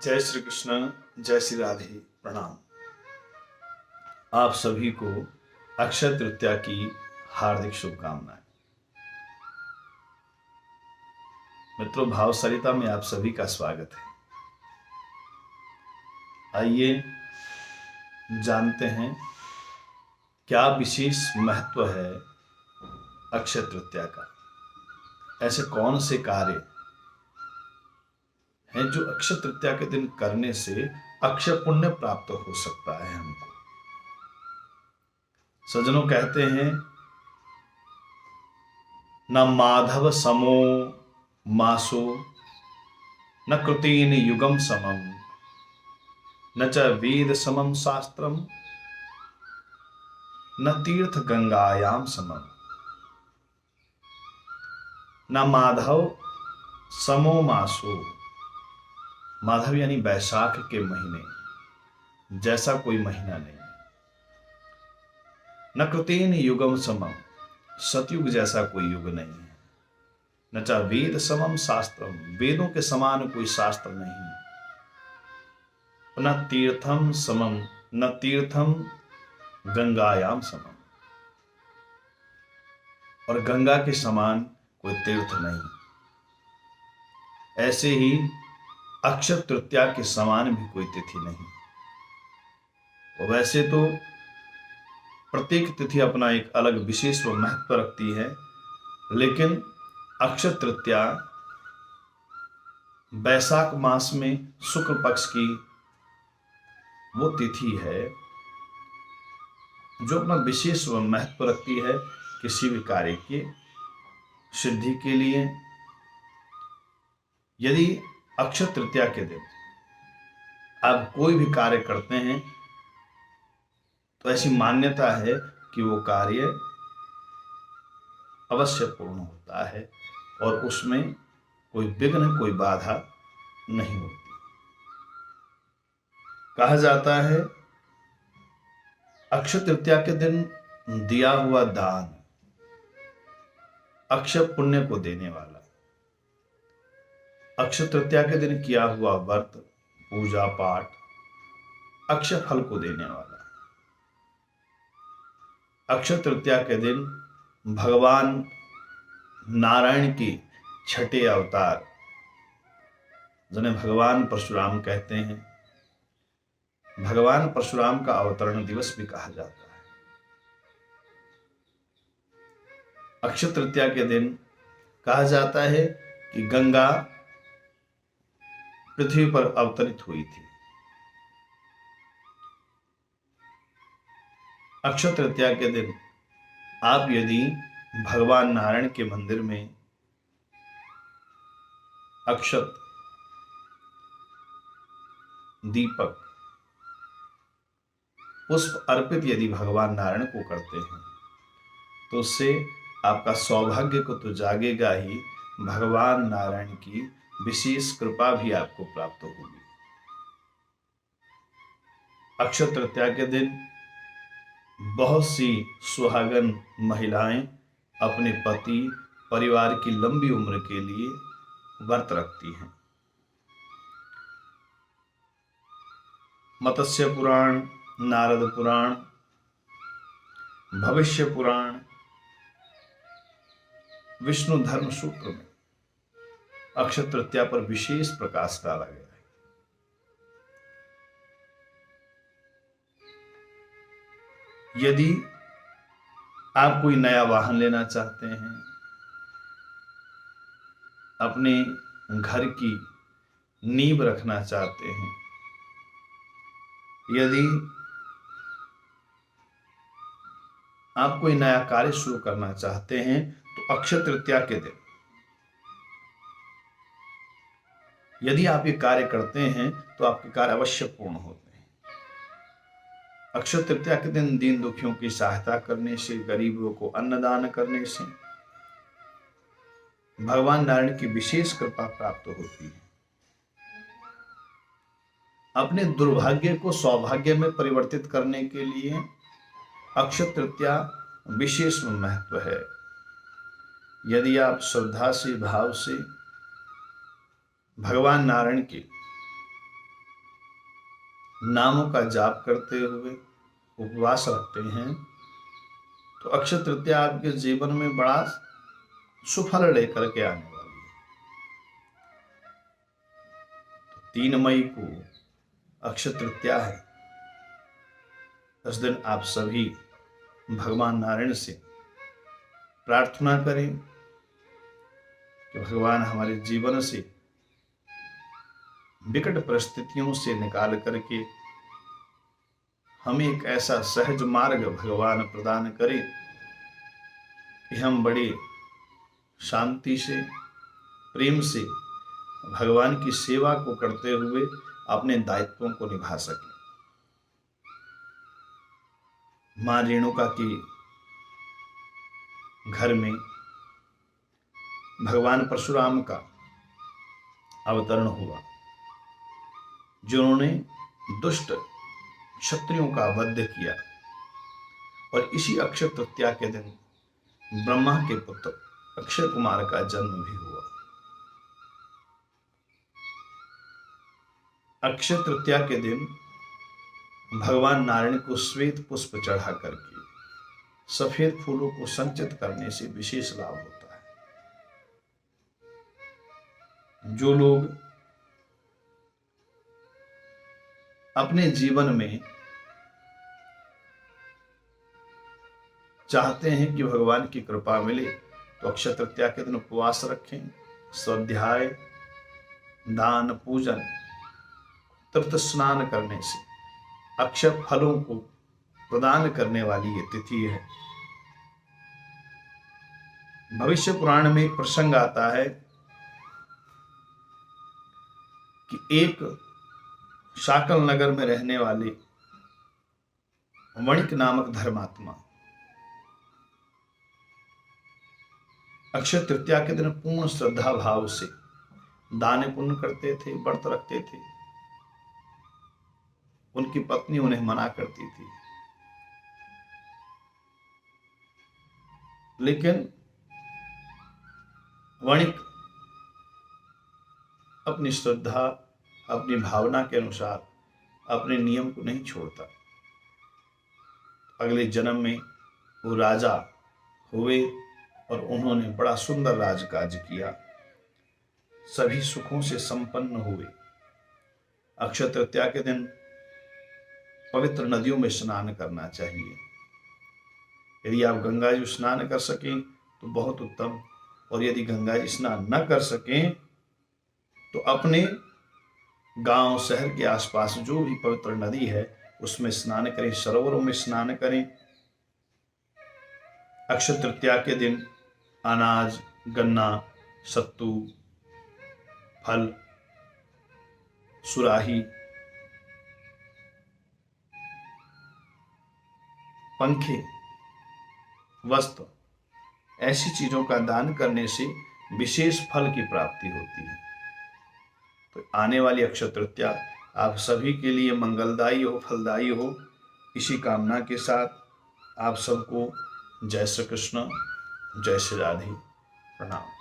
जय श्री कृष्ण, जय श्री राधे, प्रणाम। आप सभी को अक्षय तृतीया की हार्दिक शुभकामनाएं। मित्रों, भाव सरिता में आप सभी का स्वागत है। आइए जानते हैं क्या विशेष महत्व है अक्षय तृतीया का। ऐसे कौन से कार्य हैं जो अक्षय तृतीया के दिन करने से अक्षय पुण्य प्राप्त हो सकता है हमको। सज्जनों, कहते हैं न माधव समो मासो न कृतेन युगम समम न च वेद समम शास्त्रम न तीर्थ गंगायाम समम। न माधव समो मासो, माधव यानी वैशाख के महीने जैसा कोई महीना नहीं। न कृतेन युगम समम, सतयुग जैसा कोई युग नहीं है। न चा वेद समम शास्त्रम, वेदों के समान कोई शास्त्र नहीं। न तीर्थम समम, न तीर्थम गंगायाम समम, और गंगा के समान कोई तीर्थ नहीं। ऐसे ही अक्षय तृतीया के समान भी कोई तिथि नहीं। और वैसे तो प्रत्येक तिथि अपना एक अलग विशेष व महत्व रखती है, लेकिन अक्षय तृतीया वैशाख मास में शुक्ल पक्ष की वो तिथि है जो अपना विशेष व महत्व रखती है किसी भी कार्य की सिद्धि के लिए। यदि अक्षय तृतीया के दिन आप कोई भी कार्य करते हैं तो ऐसी मान्यता है कि वो कार्य अवश्य पूर्ण होता है और उसमें कोई विघ्न, कोई बाधा नहीं होती। कहा जाता है अक्षय तृतीया के दिन दिया हुआ दान अक्षय पुण्य को देने वाला, अक्षय तृतीया के दिन किया हुआ व्रत, पूजा पाठ अक्षय फल को देने वाला। अक्षय तृतीया के दिन भगवान नारायण की छठे अवतार, जिन्हें भगवान परशुराम कहते हैं, भगवान परशुराम का अवतरण दिवस भी कहा जाता है। अक्षय तृतीया के दिन कहा जाता है कि गंगा पृथ्वी पर अवतरित हुई थी। अक्षय तृतीया के दिन आप यदि भगवान नारायण के मंदिर में अक्षत, दीपक, पुष्प अर्पित यदि भगवान नारायण को करते हैं तो उससे आपका सौभाग्य को तो जागेगा ही, भगवान नारायण की विशेष कृपा भी आपको प्राप्त होगी। अक्षय तृतीया के दिन बहुत सी सुहागन महिलाएं अपने पति, परिवार की लंबी उम्र के लिए व्रत रखती हैं। मत्स्य पुराण, नारद पुराण, भविष्य पुराण, विष्णु धर्म सूत्र में अक्षय तृतीया पर विशेष प्रकाश डाला गया है। यदि आप कोई नया वाहन लेना चाहते हैं, अपने घर की नींव रखना चाहते हैं, यदि आप कोई नया कार्य शुरू करना चाहते हैं तो अक्षय तृतीया के दिन यदि आप ये कार्य करते हैं तो आपके कार्य अवश्य पूर्ण होते हैं। अक्षय तृतीया के दिन दीन दुखियों की सहायता करने से, गरीबों को अन्नदान करने से भगवान नारायण की विशेष कृपा प्राप्त होती है। अपने दुर्भाग्य को सौभाग्य में परिवर्तित करने के लिए अक्षय तृतीया विशेष महत्व है। यदि आप श्रद्धा से, भाव से भगवान नारायण की नामों का जाप करते हुए उपवास रखते हैं तो अक्षय तृतीया आपके जीवन में बड़ा सुफल लेकर के आने वाली है। तो 3 मई को अक्षय तृतीया है। उस दिन आप सभी भगवान नारायण से प्रार्थना करें कि भगवान हमारे जीवन से विकट परिस्थितियों से निकाल करके हमें एक ऐसा सहज मार्ग भगवान प्रदान करें कि हम बड़े शांति से, प्रेम से भगवान की सेवा को करते हुए अपने दायित्वों को निभा सकें। मां रेणुका के घर में भगवान परशुराम का अवतरण हुआ, जिन्होंने दुष्ट क्षत्रियों का वध किया। और इसी अक्षय तृतीया के दिन ब्रह्मा के पुत्र अक्षय कुमार का जन्म भी हुआ। अक्षय तृतीया के दिन भगवान नारायण को श्वेत पुष्प चढ़ा करके सफेद फूलों को संचित करने से विशेष लाभ होता है। जो लोग अपने जीवन में चाहते हैं कि भगवान की कृपा मिले तो अक्षय तृतीया के दिन उपवास रखें, स्वाध्याय, दान, पूजन, तीर्थ स्नान करने से अक्षय फलों को प्रदान करने वाली ये तिथि है। भविष्य पुराण में एक प्रसंग आता है कि एक शाकल नगर में रहने वाले वणिक नामक धर्मात्मा अक्षय तृतीया के दिन पूर्ण श्रद्धा भाव से दान पुण्य करते थे, व्रत रखते थे। उनकी पत्नी उन्हें मना करती थी, लेकिन वणिक अपनी श्रद्धा, अपनी भावना के अनुसार अपने नियम को नहीं छोड़ता। अगले जन्म में वो राजा हुए और उन्होंने बड़ा सुंदर राजकाज किया, सभी सुखों से संपन्न हुए। अक्षय तृतीया के दिन पवित्र नदियों में स्नान करना चाहिए। यदि आप गंगा जी स्नान कर सकें तो बहुत उत्तम, और यदि गंगा जी स्नान न कर सकें तो अपने गांव शहर के आसपास जो भी पवित्र नदी है उसमें स्नान करें, सरोवरों में स्नान करें। अक्षय तृतीया के दिन अनाज, गन्ना, सत्तू, फल, सुराही, पंखे, वस्त्र, ऐसी चीजों का दान करने से विशेष फल की प्राप्ति होती है। तो आने वाली अक्षय तृतीया आप सभी के लिए मंगलदायी हो, फलदायी हो, इसी कामना के साथ आप सबको जय श्री कृष्ण, जय श्री राधे, प्रणाम।